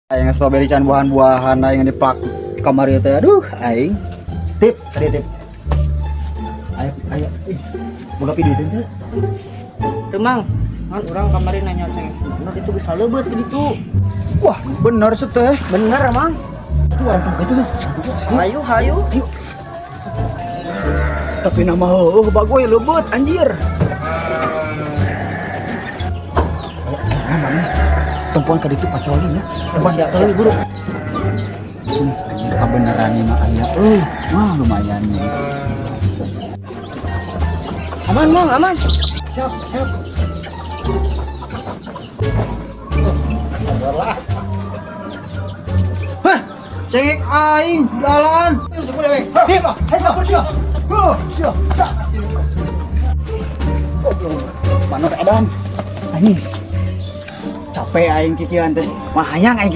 Aing strawberry can buahan-buahan aing di plak kamar ieu teh. Aduh, aing. Tip, tadi tip. Ayo. Boga pideun teh. Teu mang, kan urang kamari nanya ceng. Bener itu geus lalebeut kitu. Wah, bener sih teh. Bener mang. Itu orang tua itu. Hayu. Ayo. Tapi nama bagoy lebeut anjir. Tumpuan ka ditu patroli ya. Siap, Patroli siap, buru. Ini kebenaran ini mah aya. Mah lumayan nih. Aman mang, aman. Siap. Hah, cengek aing jalan. Terus aku dewek. Ayo, siap. Siap. Manor edan. Anjing. Capek aing kikian teh. Mah hayang aing